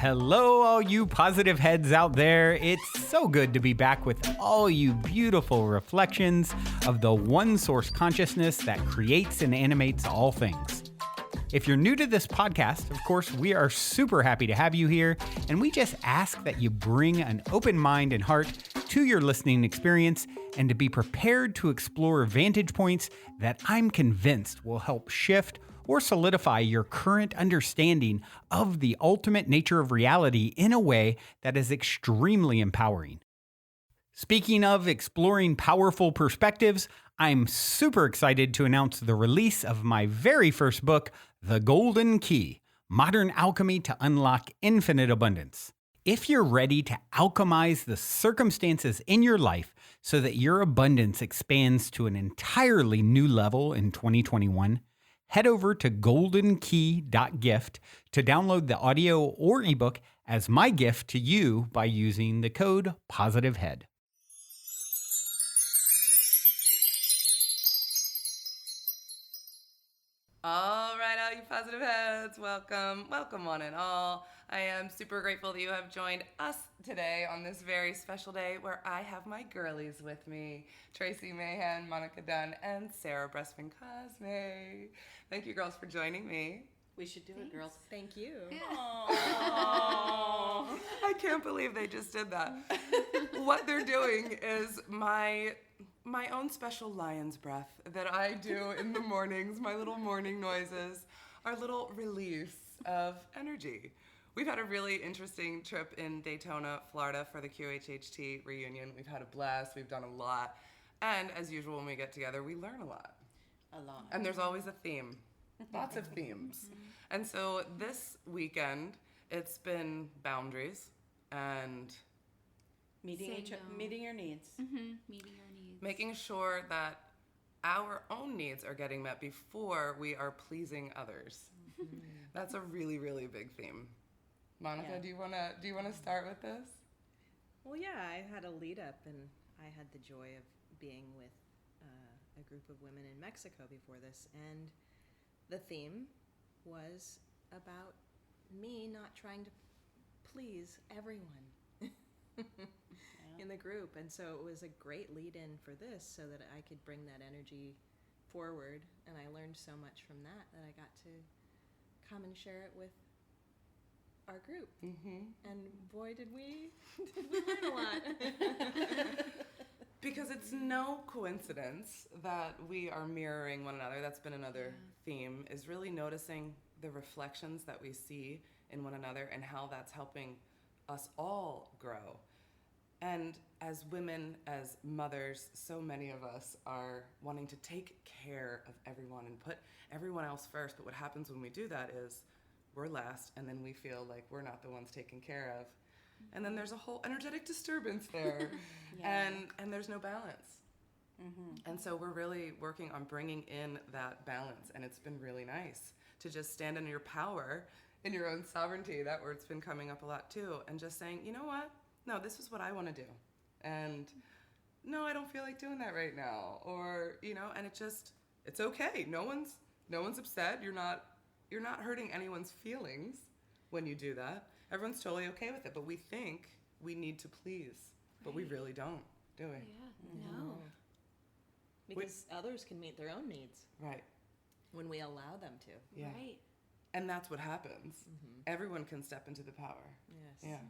Hello, all you positive heads out there. It's so good to be back with all you beautiful reflections of the one source consciousness that creates and animates all things. If you're new to this podcast, of course, we are super happy to have you here, and we just ask that you bring an open mind and heart to your listening experience and to be prepared to explore vantage points that I'm convinced will help shift or solidify your current understanding of the ultimate nature of reality in a way that is extremely empowering. Speaking of exploring powerful perspectives, I'm super excited to announce the release of my very first book, The Golden Key: Modern Alchemy to Unlock Infinite Abundance. If you're ready to alchemize the circumstances in your life so that your abundance expands to an entirely new level in 2021, head over to goldenkey.gift to download the audio or ebook as my gift to you by using the code POSITIVEHEAD. All right, all you positive heads, welcome one and all. I am super grateful that you have joined us today on this very special day where I have my girlies with me, Tracy Mahan, Monica Dunn, and Sarah Breskman Cosme. Thank you, girls, for joining me. We should do it, girls. Thank you. Aww. I can't believe they just did that. What they're doing is my own special lion's breath that I do in the mornings, my little morning noises, our little release of energy. We've had a really interesting trip in Daytona, Florida for the QHHT reunion. We've had a blast. We've done a lot. And as usual, when we get together, we learn a lot. A lot. And there's always a theme. Lots of themes. And so this weekend, it's been boundaries and Meeting your needs. Meeting our needs. making sure that our own needs are getting met before we are pleasing others. That's a really, really big theme. Monica, Yeah. do you wanna start with this? Well, yeah, I had a lead up, and I had the joy of being with a group of women in Mexico before this, and the theme was about me not trying to please everyone in the group, and so it was a great lead-in for this, so that I could bring that energy forward, and I learned so much from that I got to come and share it with our group. And boy, did we learn a lot. Because it's no coincidence that we are mirroring one another. That's been another theme, is really noticing the reflections that we see in one another and how that's helping us all grow. And as women, as mothers, so many of us are wanting to take care of everyone and put everyone else first. But what happens when we do that is we're last, and then we feel like we're not the ones taken care of. And then there's a whole energetic disturbance there, and there's no balance. And so we're really working on bringing in that balance, and it's been really nice to just stand in your power, in your own sovereignty. That word's been coming up a lot too, and just saying, you know what? No, this is what I want to do, and no, I don't feel like doing that right now, or and it's okay. No one's upset. You're not hurting anyone's feelings when you do that. Everyone's totally okay with it, but we think we need to please, but we really don't, do we? Yeah, no. Because others can meet their own needs Right. when we allow them to. Yeah. Right. And that's what happens. Everyone can step into the power. Yes. Yeah.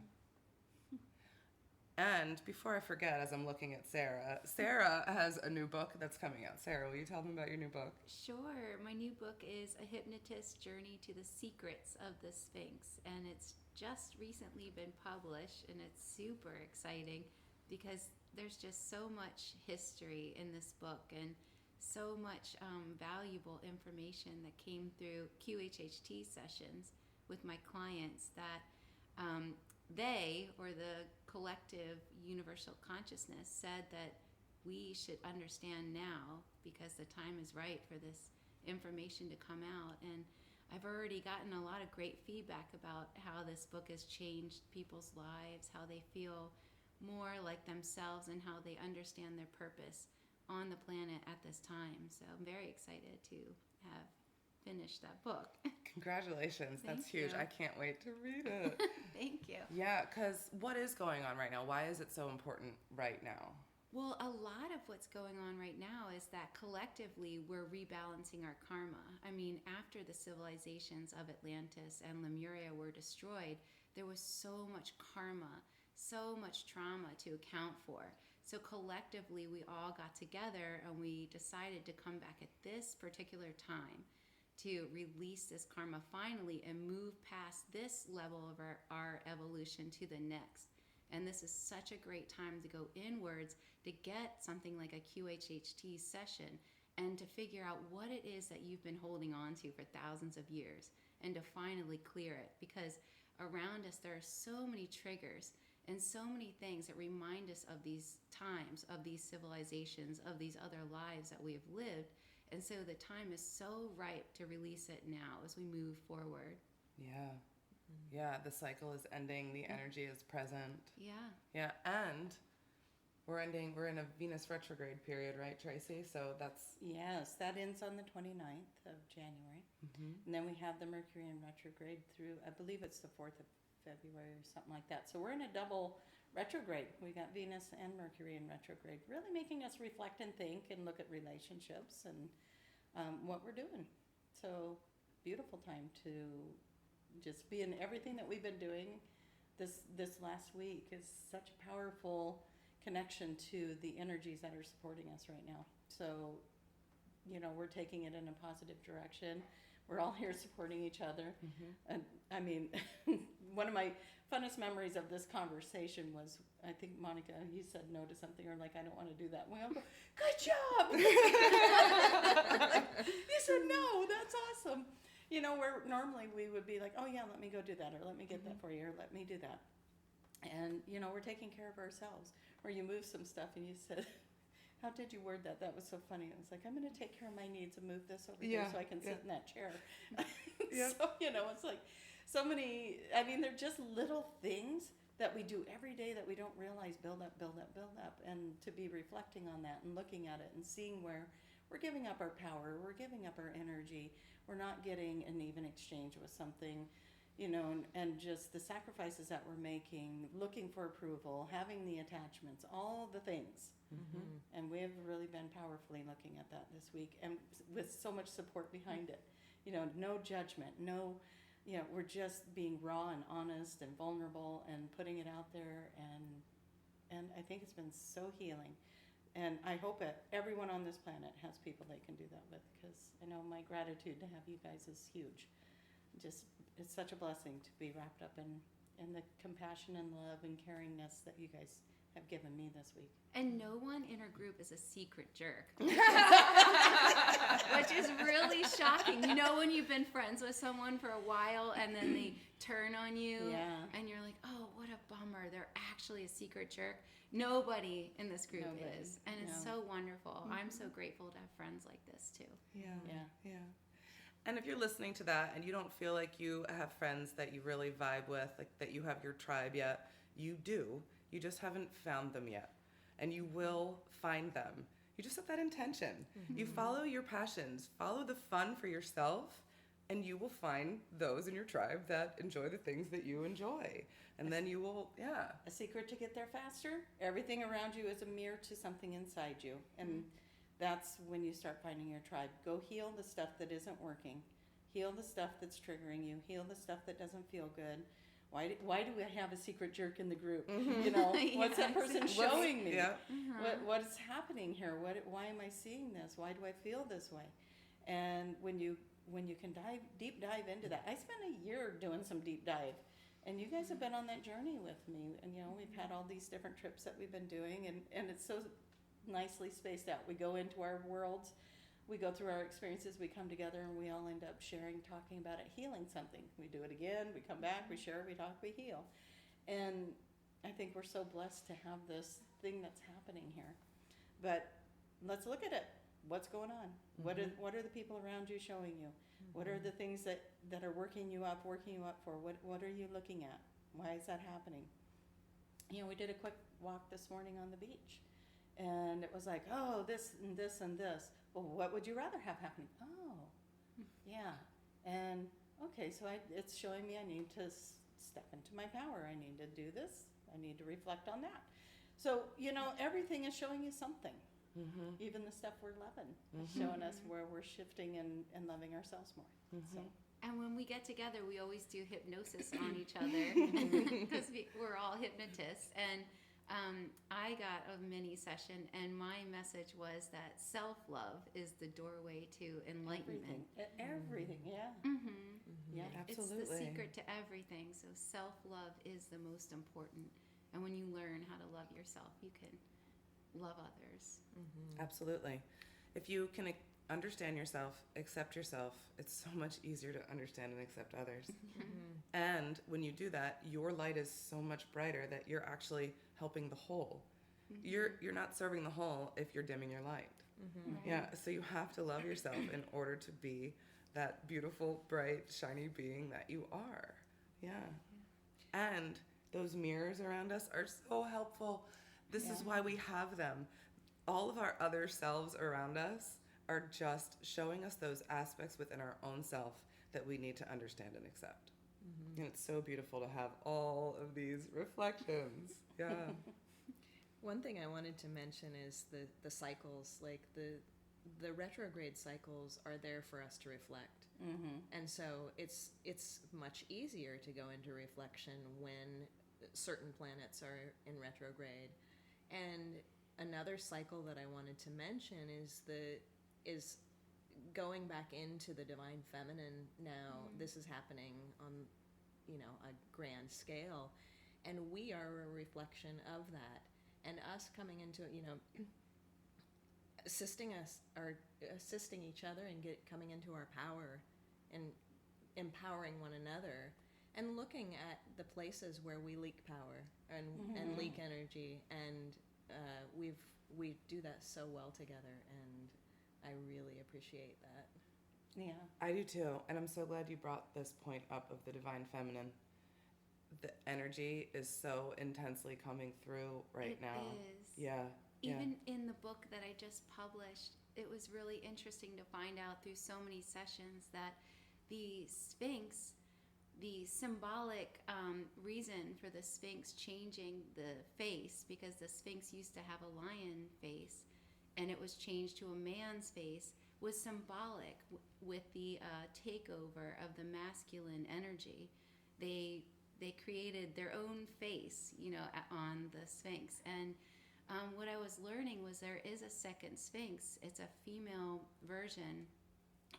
And before I forget, as I'm looking at Sarah has a new book that's coming out. Sarah, will you tell them about your new book? Sure. My new book is A Hypnotist's Journey to the Secrets of the Sphinx, and it's just recently been published, and it's super exciting because there's just so much history in this book and so much valuable information that came through QHHT sessions with my clients that they, or the collective universal consciousness, said that we should understand now because the time is right for this information to come out. And I've already gotten a lot of great feedback about how this book has changed people's lives, how they feel more like themselves, and how they understand their purpose on the planet at this time. So I'm very excited to have finished that book. Congratulations. That's Thank huge. you. I can't wait to read it. Thank you. Yeah, because what is going on right now? Why is it so important right now? Well, a lot of what's going on right now is that collectively we're rebalancing our karma. I mean, after the civilizations of Atlantis and Lemuria were destroyed, there was so much karma, so much trauma to account for. So collectively, we all got together and we decided to come back at this particular time to release this karma finally and move past this level of our evolution to the next. And this is such a great time to go inwards to get something like a QHHT session and to figure out what it is that you've been holding on to for thousands of years and to finally clear it. Because around us, there are so many triggers and so many things that remind us of these times, of these civilizations, of these other lives that we have lived. And so the time is so ripe to release it now as we move forward. Yeah. Yeah, the cycle is ending, the energy is present. Yeah. Yeah, and we're in a Venus retrograde period, right, Tracy? So that's... Yes, that ends on the 29th of January. And then we have the Mercury in retrograde through, I believe it's the 4th of February or something like that. So we're in a double retrograde. We got Venus and Mercury in retrograde, really making us reflect and think and look at relationships and what we're doing. So beautiful time to just be in everything that we've been doing. This last week is such a powerful connection to the energies that are supporting us right now. So, we're taking it in a positive direction. We're all here supporting each other. And I mean, one of my funnest memories of this conversation was, I think, Monica, you said no to something, or like, I don't want to do that. And we all go, good job! You said no, that's awesome. Where normally we would be like, oh yeah, let me go do that, or let me get that for you, or let me do that. And, we're taking care of ourselves. Or you move some stuff and you said, how did you word that? That was so funny. I was like, I'm going to take care of my needs and move this over here so I can sit in that chair. So, it's like so many, they're just little things that we do every day that we don't realize build up. And to be reflecting on that and looking at it and seeing where we're giving up our power, we're giving up our energy, we're not getting an even exchange with something, and just the sacrifices that we're making, looking for approval, having the attachments, all the things. And we have really been powerfully looking at that this week, and with so much support behind it. No judgment, we're just being raw and honest and vulnerable and putting it out there, and I think it's been so healing. And I hope that everyone on this planet has people they can do that with, because I know my gratitude to have you guys is huge. It's such a blessing to be wrapped up in the compassion and love and caringness that you guys have given me this week. And no one in our group is a secret jerk. Which is really shocking. When you've been friends with someone for a while and then they turn on you and you're like, oh, what a bummer. They're actually a secret jerk. Nobody in this group is. And it's so wonderful. I'm so grateful to have friends like this too. Yeah. And if you're listening to that and you don't feel like you have friends that you really vibe with, like that you have your tribe yet, you do. You just haven't found them yet. And you will find them. You just set that intention. You follow your passions, follow the fun for yourself, and you will find those in your tribe that enjoy the things that you enjoy. And then you will, A secret to get there faster? Everything around you is a mirror to something inside you. And that's when you start finding your tribe. Go heal the stuff that isn't working. Heal the stuff that's triggering you. Heal the stuff that doesn't feel good. Why do we have a secret jerk in the group? What's that person showing me? What's happening here? Why am I seeing this? Why do I feel this way? And when you can deep dive into that, I spent a year doing some deep dive, and you guys have been on that journey with me. And we've had all these different trips that we've been doing, and it's so nicely spaced out. We go into our worlds. We go through our experiences, we come together, and we all end up sharing, talking about it, healing something. We do it again, we come back, we share, we talk, we heal. And I think we're so blessed to have this thing that's happening here. But let's look at it. What's going on? What are the people around you showing you? What are the things that are working you up for? What are you looking at? Why is that happening? We did a quick walk this morning on the beach. And it was like, oh, this and this and this. Well, what would you rather have happening? Oh, yeah. And okay, so it's showing me I need to step into my power. I need to do this. I need to reflect on that. So, everything is showing you something. Mm-hmm. Even the stuff we're loving is showing us where we're shifting and loving ourselves more. So, And when we get together, we always do hypnosis on each other because we're all hypnotists. And I got a mini session, and my message was that self-love is the doorway to enlightenment. everything, yeah. Yeah. Absolutely. It's the secret to everything. So self-love is the most important. And when you learn how to love yourself, you can love others. Absolutely. If you can understand yourself, accept yourself, it's so much easier to understand and accept others. And when you do that, your light is so much brighter that you're actually helping the whole. You're not serving the whole if you're dimming your light. Right. Yeah, so you have to love yourself in order to be that beautiful, bright, shiny being that you are. Yeah. And those mirrors around us are so helpful. This is why we have them. All of our other selves around us are just showing us those aspects within our own self that we need to understand and accept. And it's so beautiful to have all of these reflections. Yeah. One thing I wanted to mention is the cycles, like the retrograde cycles are there for us to reflect. And so it's much easier to go into reflection when certain planets are in retrograde. And another cycle that I wanted to mention is going back into the divine feminine now. This is happening on a grand scale, and we are a reflection of that. And us coming into assisting each other and coming into our power and empowering one another, and looking at the places where we leak power and leak energy, and we do that so well together, and I really appreciate that. Yeah. I do too, and I'm so glad you brought this point up of the divine feminine. The energy is so intensely coming through right It now. is. Yeah. Even in the book that I just published, it was really interesting to find out through so many sessions that the Sphinx, the symbolic reason for the Sphinx changing the face, because the Sphinx used to have a lion face and it was changed to a man's face, was symbolic with the takeover of the masculine energy. They created their own face, on the Sphinx. And what I was learning was there is a second Sphinx. It's a female version,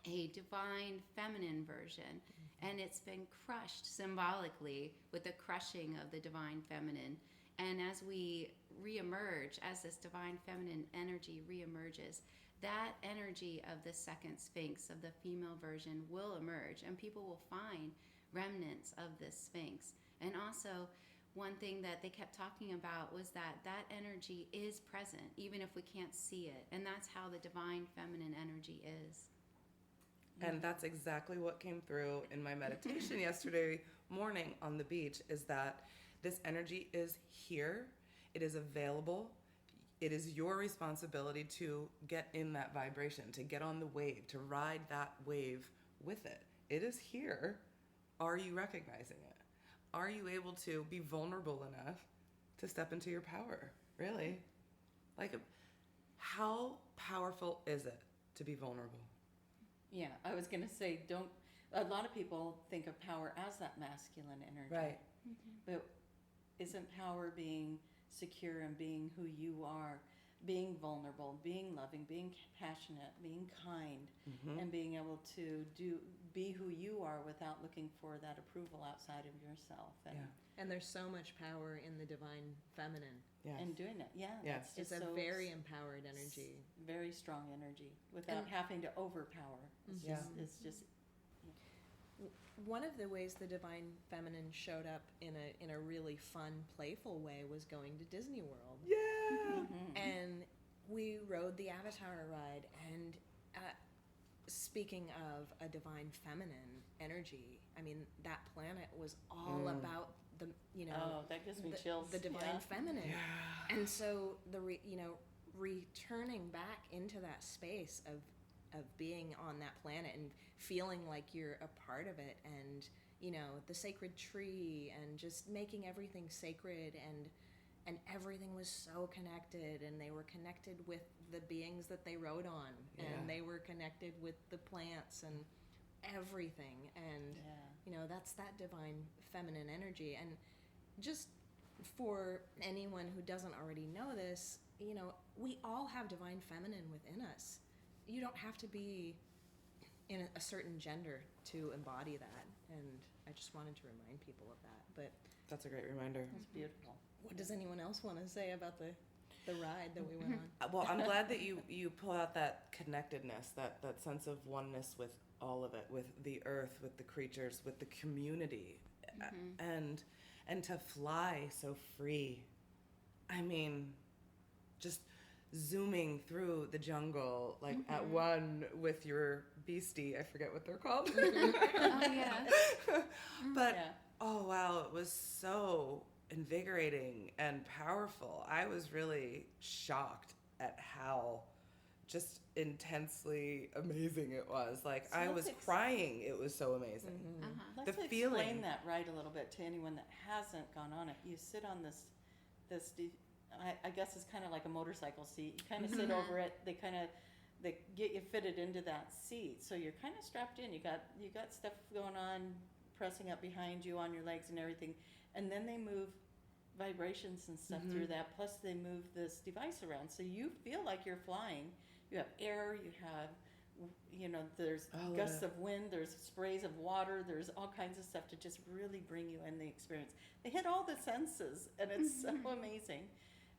a divine feminine version, and it's been crushed symbolically with the crushing of the divine feminine. And as we reemerge, as this divine feminine energy reemerges, that energy of the second Sphinx, of the female version, will emerge, and people will find remnants of this Sphinx. And also, one thing that they kept talking about was that energy is present, even if we can't see it. And that's how the divine feminine energy is. And that's exactly what came through in my meditation yesterday morning on the beach, is that this energy is here. It is available. It is your responsibility to get in that vibration, to get on the wave, to ride that wave with it. It is here. Are you recognizing it? Are you able to be vulnerable enough to step into your power? Really? Like, how powerful is it to be vulnerable? Yeah, I was going to say, a lot of people think of power as that masculine energy. Right. But isn't power being secure and being who you are, being vulnerable, being loving, being passionate, being kind, and being able to be who you are without looking for that approval outside of yourself. And, And there's so much power in the divine feminine. Yes. and doing it. Yeah, Yes. that's It's just a so very empowered energy. very strong energy without having to overpower. It's Yeah. just One of the ways the divine feminine showed up in a really fun, playful way was going to Disney World. Yeah. And we rode the Avatar ride, and speaking of a divine feminine energy, I mean, that planet was all about the, oh, that gives me chills. the divine feminine. Yeah. And so returning back into that space of of being on that planet and feeling like you're a part of it, and you know, the sacred tree, and just making everything sacred, and everything was so connected, and they were connected with the beings that they rode on, and they were connected with the plants and everything, and you know, that's that divine feminine energy. And just for anyone who doesn't already know this, you know, we all have divine feminine within us. You don't have to be in a certain gender to embody that, and I just wanted to remind people of that. But That's a great reminder. It's beautiful. what does anyone else want to say about the ride that we went on? Well, I'm glad that you pull out that connectedness, that sense of oneness with all of it, with the earth, with the creatures, with the community, and to fly so free. I mean, just zooming through the jungle, like at one with your beastie. I forget what they're called. Oh, yeah. But Yeah. oh wow, it was so invigorating and powerful. I was really shocked at how just intensely amazing it was. Like, So I let's was crying. It was so amazing. Uh-huh. Let's The explain feeling. that ride a little bit to anyone that hasn't gone on it. You sit on this, I guess it's kind of like a motorcycle seat. You kind of sit over it. They get you fitted into that seat, so you're kind of strapped in. You got stuff going on, pressing up behind you on your legs and everything, and then they move vibrations and stuff through that. Plus, they move this device around, so you feel like you're flying. You have air. You have, you know, there's All of gusts it. of wind. There's sprays of water. There's all kinds of stuff to just really bring you in the experience. They hit all the senses, and it's so amazing.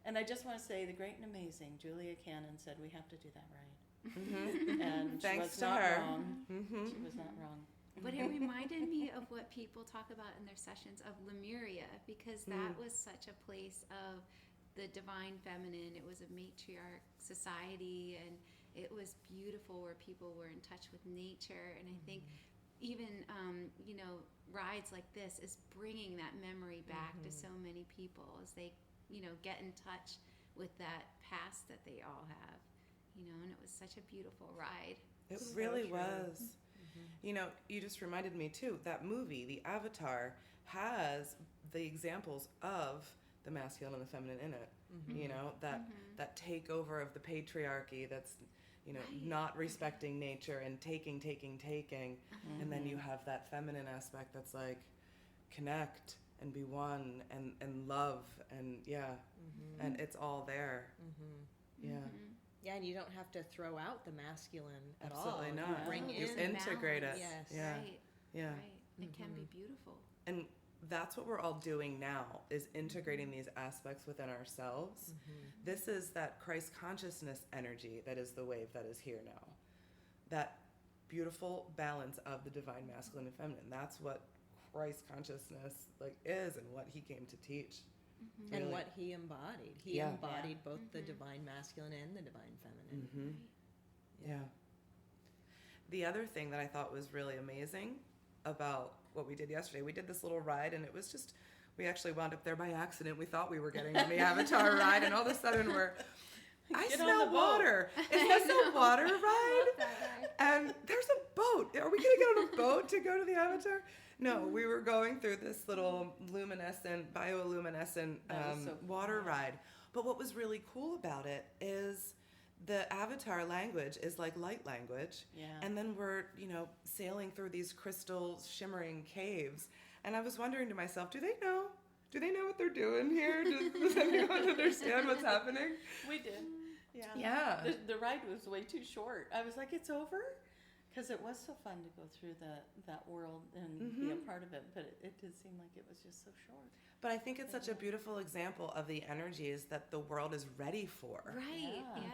And I just want to say, the great and amazing Julia Cannon said we have to do that ride, and Thanks she was to not her. wrong. Mm-hmm. She was not wrong. But it reminded me of what people talk about in their sessions of Lemuria, because that was such a place of the divine feminine. It was a matriarch society, and it was beautiful where people were in touch with nature. And I think even, you know, rides like this is bringing that memory back to so many people as they, you know, get in touch with that past that they all have, you know, and it was such a beautiful ride. It So really true. was. You know, you just reminded me too, that movie, The Avatar, has the examples of the masculine and the feminine in it. You know, that takeover of the patriarchy that's, you know, Right. not respecting nature and taking. And then you have that feminine aspect that's like, connect and be one and love and and it's all there. Yeah. Yeah, and you don't have to throw out the masculine at Absolutely all. not. You bring No. You in integrate it. Yes. Yeah. Right. Yeah. Right. It can be beautiful. And that's what we're all doing now, is integrating these aspects within ourselves. This is that Christ consciousness energy that is the wave that is here now. That beautiful balance of the divine masculine and feminine. That's what Christ consciousness like is and what he came to teach. And Really. what he embodied. He Yeah. embodied both the divine masculine and the divine feminine. Mm-hmm. Yeah. The other thing that I thought was really amazing about what we did yesterday, we did this little ride, and it was just, we actually wound up there by accident. We thought we were getting on the Avatar ride, and all of a sudden I Get on smell the boat. water. Is this a water ride? And there's a boat. Are we going to get on a boat to go to the Avatar? No, we were going through this little bioluminescent That was so water ride. But what was really cool about it is the Avatar language is like light language. Yeah. And then we're, you know, sailing through these crystal shimmering caves. And I was wondering to myself, do they know? Do they know what they're doing here? Does anyone understand what's happening? We did. Yeah. Yeah. The ride was way too short. I was like, it's over? Because it was so fun to go through that world and be a part of it, but it did seem like it was just so short. But I think it's such a beautiful example of the energies that the world is ready for. Right. Yeah. Yeah.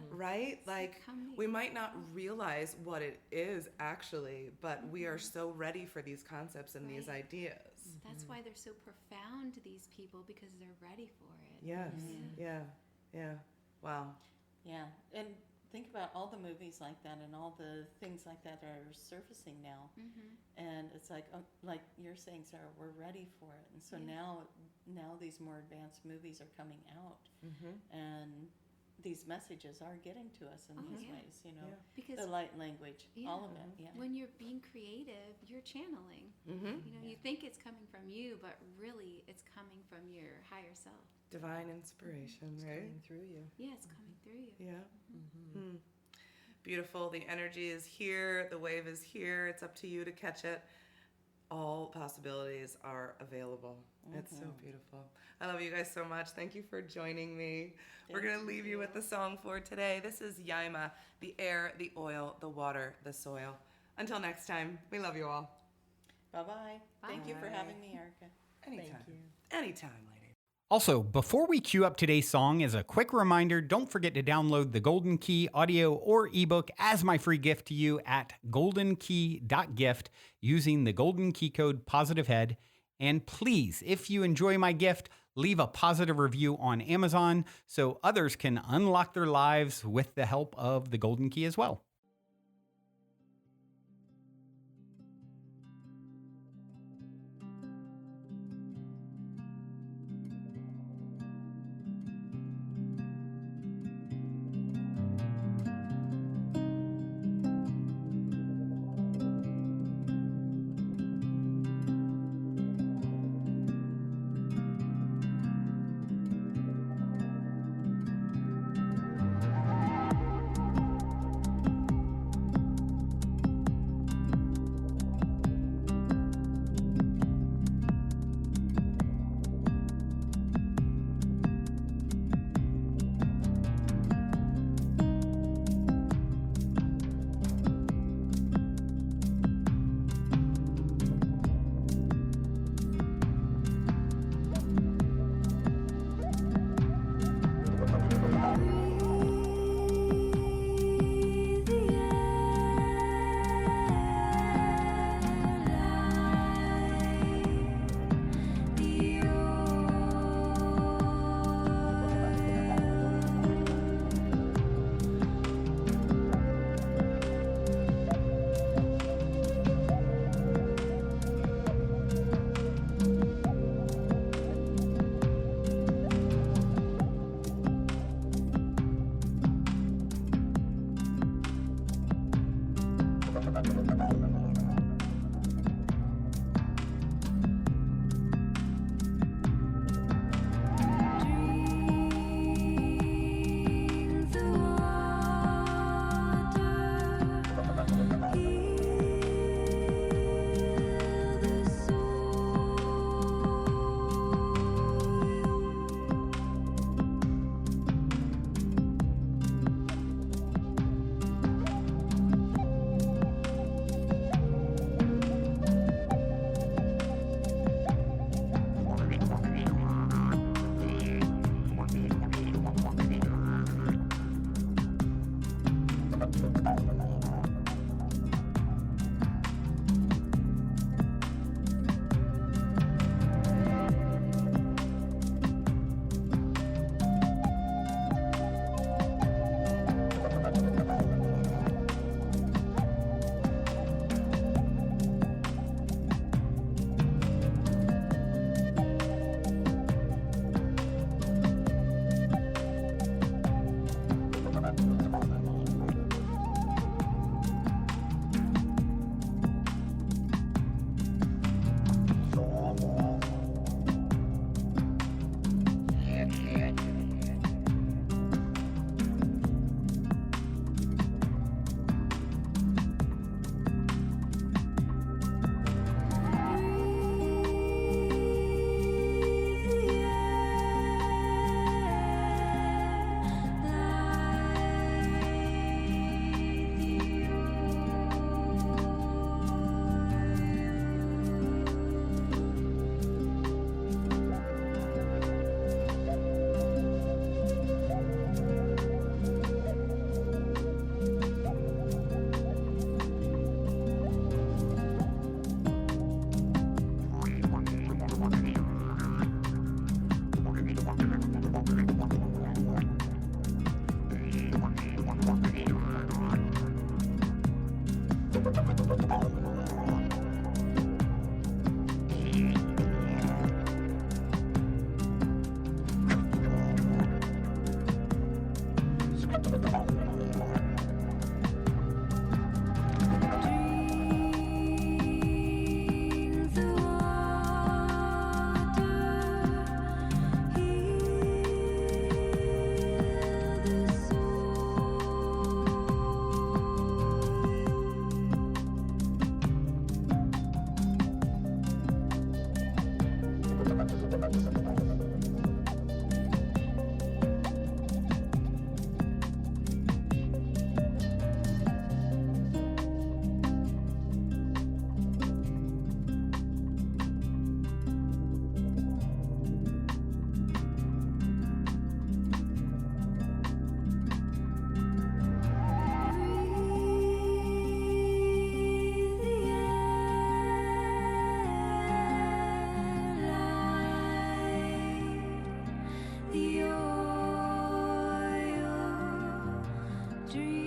Right? Like, coming. we might not realize what it is actually, but we are so ready for these concepts and these Right. ideas. That's why they're so profound, these people, because they're ready for it. Yes. Yeah. Yeah. Wow. Yeah, and think about all the movies like that and all the things like that are surfacing now. And it's like you're saying, Sarah, we're ready for it. And so now these more advanced movies are coming out. And these messages are getting to us in Oh, these yeah. ways, you know. Yeah. Because The light language, all of it, yeah. when you're being creative, you're channeling. Mm-hmm. You know, you think it's coming from you, but really it's coming from your higher self. Divine inspiration, It's right? coming through you. Yeah, it's coming through you. Yeah. Mm-hmm. Hmm. Beautiful. The energy is here. The wave is here. It's up to you to catch it. All possibilities are available. It's so beautiful. I love you guys so much. Thank you for joining me. We're going to leave you with the song for today. This is Yaima, the air, the oil, the water, the soil. Until next time, we love you all. Bye-bye. Thank you for Bye. having me, Erica. Anytime. Thank you. Anytime, lady. Also, before we cue up today's song, as a quick reminder, don't forget to download the Golden Key audio or ebook as my free gift to you at goldenkey.gift using the Golden Key code POSITIVEHEAD. And please, if you enjoy my gift, leave a positive review on Amazon so others can unlock their lives with the help of the Golden Key as well. dream.